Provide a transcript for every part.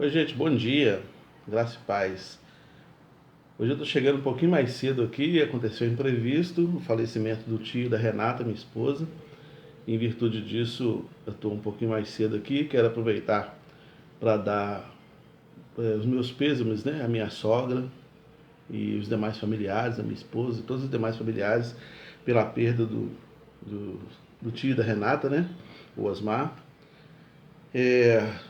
Oi, gente, bom dia, graça e paz. Hoje eu tô chegando um pouquinho mais cedo aqui, aconteceu um imprevisto, o falecimento do tio da Renata, minha esposa. Em virtude disso, eu tô um pouquinho mais cedo aqui, quero aproveitar para dar os meus pêsames, né, à minha sogra e os demais familiares, a minha esposa e todos os demais familiares pela perda do, do tio da Renata, né, o Osmar.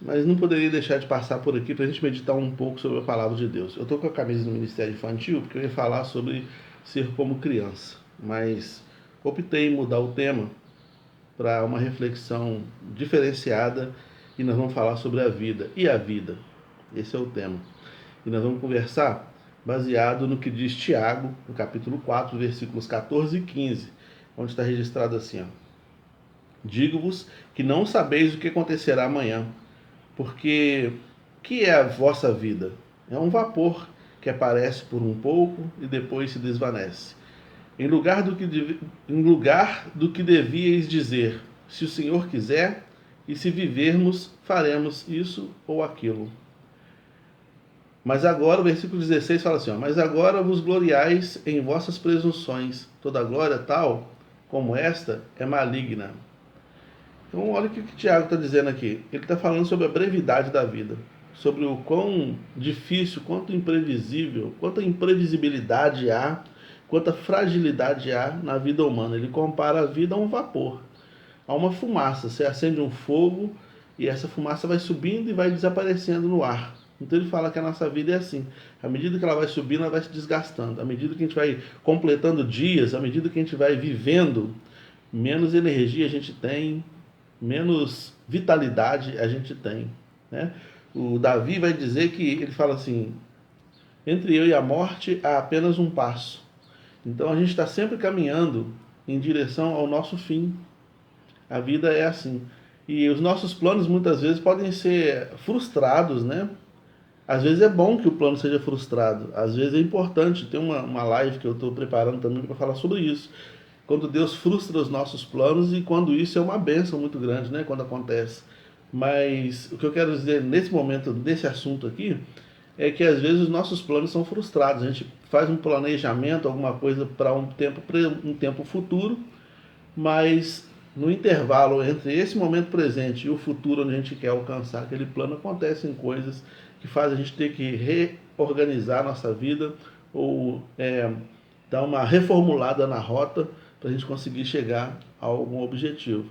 Mas não poderia deixar de passar por aqui para a gente meditar um pouco sobre a palavra de Deus. Eu estou com a camisa do Ministério Infantil porque eu ia falar sobre ser como criança, mas optei em mudar o tema para uma reflexão diferenciada e nós vamos falar sobre a vida. E a vida? Esse é o tema. E nós vamos conversar baseado no que diz Tiago, no capítulo 4, versículos 14 e 15, onde está registrado assim, ó. Digo-vos que não sabeis o que acontecerá amanhã, porque que é a vossa vida? É um vapor que aparece por um pouco e depois se desvanece. Em lugar do que devíeis dizer, se o Senhor quiser, e se vivermos, faremos isso ou aquilo. Mas agora, o versículo 16 fala assim, ó, mas agora vos gloriais em vossas presunções, toda glória tal como esta é maligna. Então, olha o que o Tiago está dizendo aqui. Ele está falando sobre a brevidade da vida, sobre o quão difícil, quanto imprevisível, quanta imprevisibilidade há, quanta fragilidade há na vida humana. Ele compara a vida a um vapor, a uma fumaça. Você acende um fogo e essa fumaça vai subindo e vai desaparecendo no ar. Então ele fala que a nossa vida é assim. À medida que ela vai subindo, ela vai se desgastando. À medida que a gente vai completando dias, à medida que a gente vai vivendo, menos energia a gente tem, menos vitalidade a gente tem, né? O Davi vai dizer que ele fala assim: entre eu e a morte há apenas um passo. Então a gente está sempre caminhando em direção ao nosso fim. A vida é assim. E os nossos planos muitas vezes podem ser frustrados, né? Às vezes é bom que o plano seja frustrado. Às vezes é importante. Tem uma live que eu estou preparando também para falar sobre isso. Quando Deus frustra os nossos planos e quando isso é uma bênção muito grande, né? Quando acontece. Mas o que eu quero dizer nesse momento, nesse assunto aqui, é que às vezes os nossos planos são frustrados. A gente faz um planejamento, alguma coisa para um tempo futuro, mas no intervalo entre esse momento presente e o futuro onde a gente quer alcançar aquele plano, acontecem coisas que fazem a gente ter que reorganizar a nossa vida ou dar uma reformulada na rota para a gente conseguir chegar a algum objetivo.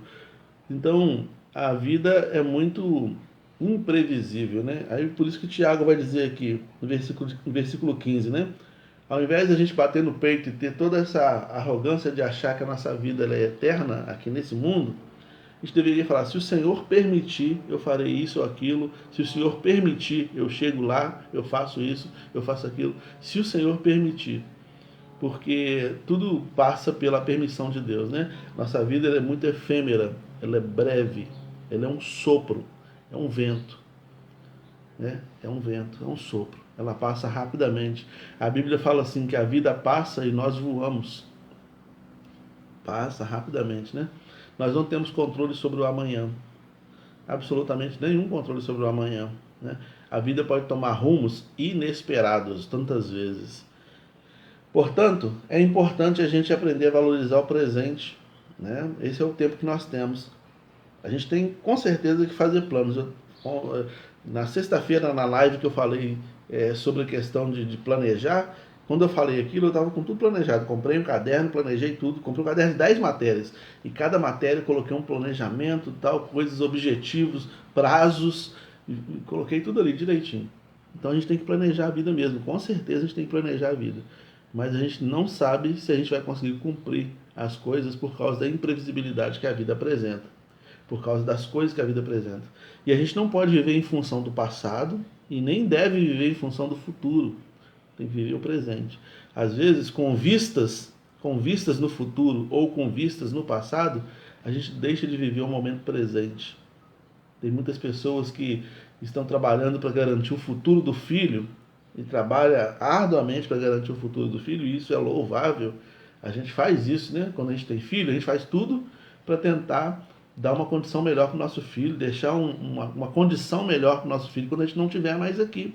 Então, a vida é muito imprevisível, né? Aí por isso que Tiago vai dizer aqui, no versículo 15, né? Ao invés de a gente bater no peito e ter toda essa arrogância de achar que a nossa vida ela é eterna aqui nesse mundo, a gente deveria falar: se o Senhor permitir, eu farei isso ou aquilo. Se o Senhor permitir, eu chego lá, eu faço isso, eu faço aquilo. Se o Senhor permitir. Porque tudo passa pela permissão de Deus, né? Nossa vida ela é muito efêmera, ela é breve, ela é um sopro, é um vento, né? É um vento, é um sopro. Ela passa rapidamente. A Bíblia fala assim que a vida passa e nós voamos. Passa rapidamente, né? Nós não temos controle sobre o amanhã. Absolutamente nenhum controle sobre o amanhã, né? A vida pode tomar rumos inesperados tantas vezes. Portanto, é importante a gente aprender a valorizar o presente, né? Esse é o tempo que nós temos. A gente tem com certeza que fazer planos. Na sexta-feira, na live que eu falei sobre a questão de planejar, quando eu falei aquilo, eu estava com tudo planejado. Comprei um caderno, planejei tudo. Comprei um caderno de 10 matérias. E cada matéria eu coloquei um planejamento, tal, coisas, objetivos, prazos. E coloquei tudo ali direitinho. Então a gente tem que planejar a vida mesmo. Com certeza a gente tem que planejar a vida. Mas a gente não sabe se a gente vai conseguir cumprir as coisas por causa da imprevisibilidade que a vida apresenta, por causa das coisas que a vida apresenta. E a gente não pode viver em função do passado e nem deve viver em função do futuro. Tem que viver o presente. Às vezes, com vistas no futuro ou com vistas no passado, a gente deixa de viver o momento presente. Tem muitas pessoas que estão trabalhando para garantir o futuro do filho e trabalha arduamente para garantir o futuro do filho, e isso é louvável. A gente faz isso, né? Quando a gente tem filho, a gente faz tudo para tentar dar uma condição melhor para o nosso filho, deixar uma condição melhor para o nosso filho quando a gente não estiver mais aqui.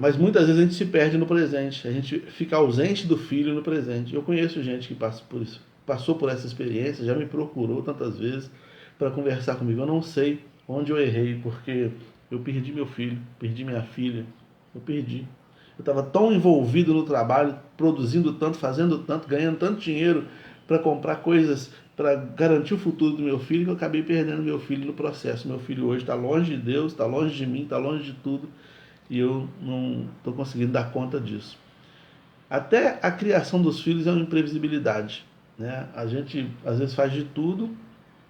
Mas muitas vezes a gente se perde no presente, a gente fica ausente do filho no presente. Eu conheço gente que passou por essa experiência, já me procurou tantas vezes para conversar comigo. Eu não sei onde eu errei, porque eu perdi meu filho, perdi minha filha, eu perdi. Eu estava tão envolvido no trabalho, produzindo tanto, fazendo tanto, ganhando tanto dinheiro para comprar coisas para garantir o futuro do meu filho, que eu acabei perdendo meu filho no processo. Meu filho hoje está longe de Deus, está longe de mim, está longe de tudo, e eu não estou conseguindo dar conta disso. Até a criação dos filhos é uma imprevisibilidade, né? A gente às vezes faz de tudo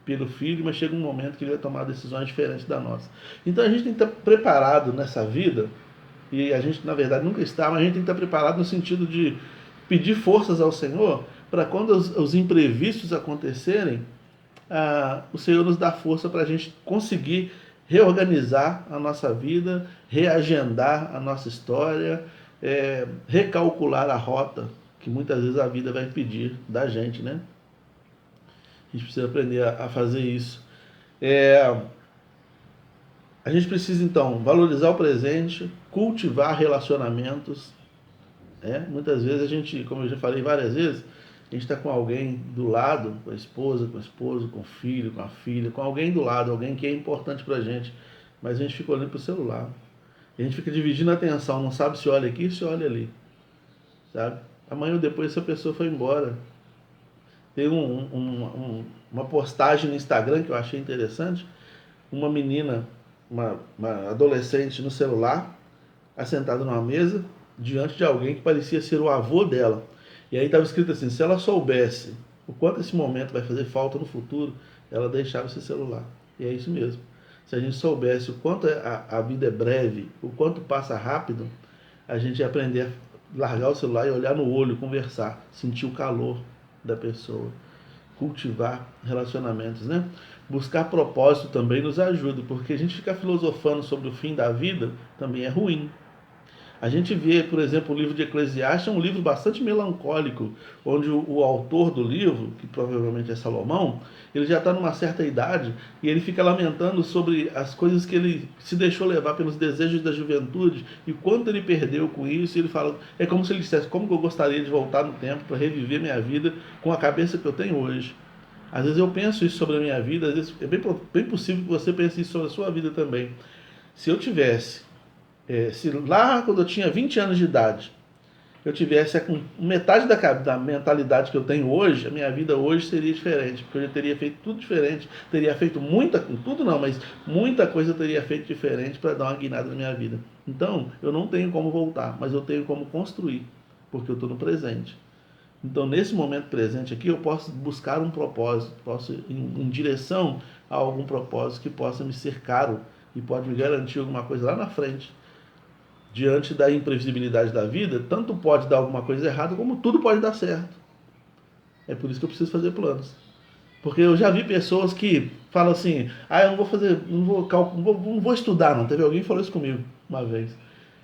pelo filho, mas chega um momento que ele vai tomar decisões diferentes da nossa. Então a gente tem que estar preparado nessa vida, e a gente na verdade nunca está, mas a gente tem que estar preparado no sentido de pedir forças ao Senhor para quando os imprevistos acontecerem, o Senhor nos dá força para a gente conseguir reorganizar a nossa vida, reagendar a nossa história, recalcular a rota que muitas vezes a vida vai pedir da gente, né? A gente precisa aprender a fazer isso. A gente precisa então valorizar o presente, cultivar relacionamentos. Muitas vezes a gente, como eu já falei várias vezes, a gente está com alguém do lado, com a esposa, com o esposo, com o filho, com a filha, com alguém do lado, alguém que é importante para a gente, mas a gente fica olhando para o celular. A gente fica dividindo a atenção, não sabe se olha aqui, se olha ali, sabe? Amanhã ou depois essa pessoa foi embora. Tem uma postagem no Instagram que eu achei interessante, uma menina, uma adolescente no celular, assentada numa mesa, diante de alguém que parecia ser o avô dela. E aí estava escrito assim: se ela soubesse o quanto esse momento vai fazer falta no futuro, ela deixava esse celular. E é isso mesmo. Se a gente soubesse o quanto a vida é breve, o quanto passa rápido, a gente ia aprender a largar o celular e olhar no olho, conversar, sentir o calor da pessoa, cultivar relacionamentos, né? Buscar propósito também nos ajuda, porque a gente ficar filosofando sobre o fim da vida também é ruim. A gente vê, por exemplo, o livro de Eclesiastes, é um livro bastante melancólico, onde o autor do livro, que provavelmente é Salomão, ele já está numa certa idade e ele fica lamentando sobre as coisas que ele se deixou levar pelos desejos da juventude e quanto ele perdeu com isso. E ele fala, é como se ele dissesse: como que eu gostaria de voltar no tempo para reviver minha vida com a cabeça que eu tenho hoje. Às vezes eu penso isso sobre a minha vida, às vezes é bem possível que você pense isso sobre a sua vida também. Se eu tivesse se lá quando eu tinha 20 anos de idade, eu tivesse com metade da mentalidade que eu tenho hoje, a minha vida hoje seria diferente, porque eu já teria feito tudo diferente, teria feito tudo não, mas muita coisa eu teria feito diferente para dar uma guinada na minha vida. Então, eu não tenho como voltar, mas eu tenho como construir, porque eu estou no presente. Então, nesse momento presente aqui, eu posso buscar um propósito, posso ir em direção a algum propósito que possa me ser caro e pode me garantir alguma coisa lá na frente. Diante da imprevisibilidade da vida, tanto pode dar alguma coisa errada, como tudo pode dar certo. É por isso que eu preciso fazer planos. Porque eu já vi pessoas que falam assim: eu não vou fazer, não vou estudar, não. Teve alguém que falou isso comigo uma vez.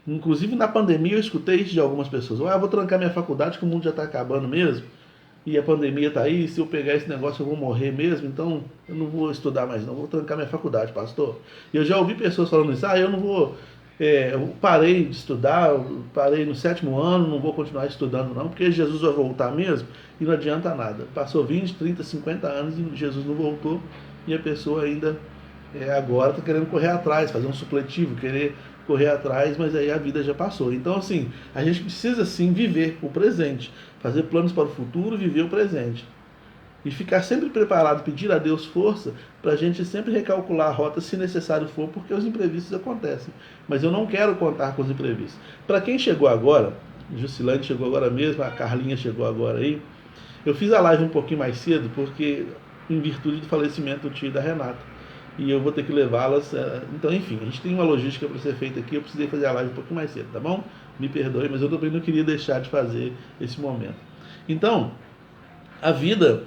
Inclusive na pandemia eu escutei isso de algumas pessoas: eu vou trancar minha faculdade, que o mundo já está acabando mesmo, e a pandemia está aí, se eu pegar esse negócio eu vou morrer mesmo, então eu não vou estudar mais não, vou trancar minha faculdade, pastor. E eu já ouvi pessoas falando isso: eu não vou... eu parei de estudar, parei no 7º ano, não vou continuar estudando não, porque Jesus vai voltar mesmo, e não adianta nada. Passou 20, 30, 50 anos e Jesus não voltou, e a pessoa ainda agora está querendo correr atrás, fazer um supletivo, querer correr atrás, mas aí a vida já passou. Então, assim, a gente precisa sim viver o presente, fazer planos para o futuro, viver o presente. E ficar sempre preparado, pedir a Deus força, para a gente sempre recalcular a rota se necessário for, porque os imprevistos acontecem. Mas eu não quero contar com os imprevistos. Para quem chegou agora, Jusilane chegou agora mesmo, a Carlinha chegou agora aí, eu fiz a live um pouquinho mais cedo, porque em virtude do falecimento do tio e da Renata. E eu vou ter que levá-las. Então, enfim, a gente tem uma logística para ser feita aqui, eu precisei fazer a live um pouquinho mais cedo, tá bom? Me perdoe, mas eu também não queria deixar de fazer esse momento. Então, a vida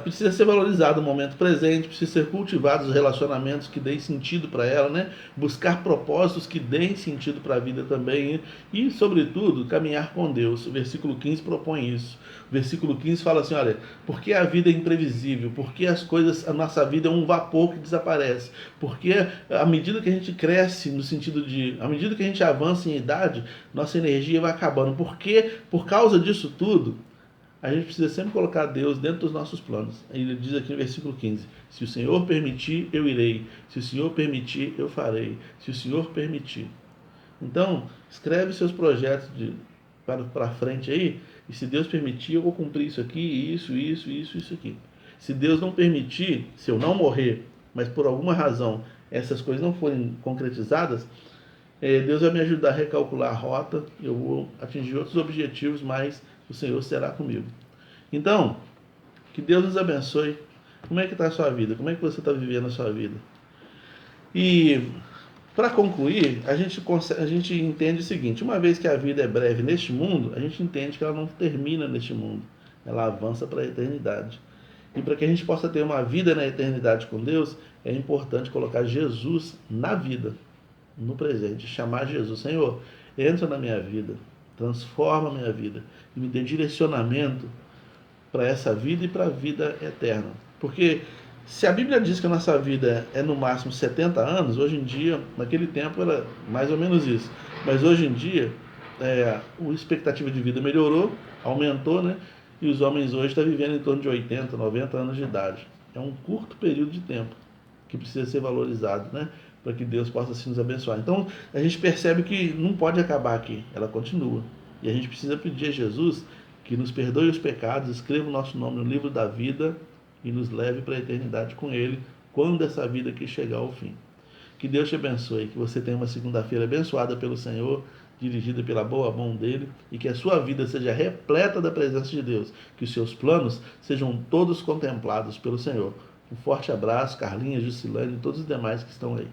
Precisa ser valorizado o momento presente, precisa ser cultivados os relacionamentos que deem sentido para ela, né? Buscar propósitos que deem sentido para a vida também e, sobretudo, caminhar com Deus. O versículo 15 propõe isso. O versículo 15 fala assim, olha, porque a vida é imprevisível, porque as coisas, a nossa vida é um vapor que desaparece, porque à medida que a gente cresce, no sentido de, à medida que a gente avança em idade, nossa energia vai acabando, porque por causa disso tudo, a gente precisa sempre colocar Deus dentro dos nossos planos. Ele diz aqui no versículo 15: se o Senhor permitir, eu irei. Se o Senhor permitir, eu farei. Se o Senhor permitir. Então, escreve seus projetos para frente aí. E se Deus permitir, eu vou cumprir isso aqui, isso aqui. Se Deus não permitir, se eu não morrer, mas por alguma razão essas coisas não forem concretizadas, Deus vai me ajudar a recalcular a rota, eu vou atingir outros objetivos, mas o Senhor será comigo. Então, que Deus nos abençoe. Como é que está a sua vida? Como é que você está vivendo a sua vida? E, para concluir, a gente entende o seguinte: uma vez que a vida é breve neste mundo, a gente entende que ela não termina neste mundo, ela avança para a eternidade. E para que a gente possa ter uma vida na eternidade com Deus, é importante colocar Jesus na vida, no presente, chamar Jesus: Senhor, entra na minha vida, transforma a minha vida e me dê direcionamento para essa vida e para a vida eterna. Porque se a Bíblia diz que a nossa vida é no máximo 70 anos, hoje em dia, naquele tempo era mais ou menos isso, mas hoje em dia a expectativa de vida melhorou, aumentou, né? E os homens hoje estão vivendo em torno de 80, 90 anos de idade. É um curto período de tempo que precisa ser valorizado, né? Para que Deus possa assim nos abençoar. Então, a gente percebe que não pode acabar aqui, ela continua. E a gente precisa pedir a Jesus que nos perdoe os pecados, escreva o nosso nome no livro da vida e nos leve para a eternidade com Ele, quando essa vida aqui chegar ao fim. Que Deus te abençoe, que você tenha uma segunda-feira abençoada pelo Senhor, dirigida pela boa mão dEle, e que a sua vida seja repleta da presença de Deus, que os seus planos sejam todos contemplados pelo Senhor. Um forte abraço, Carlinhos, Juscelane e todos os demais que estão aí.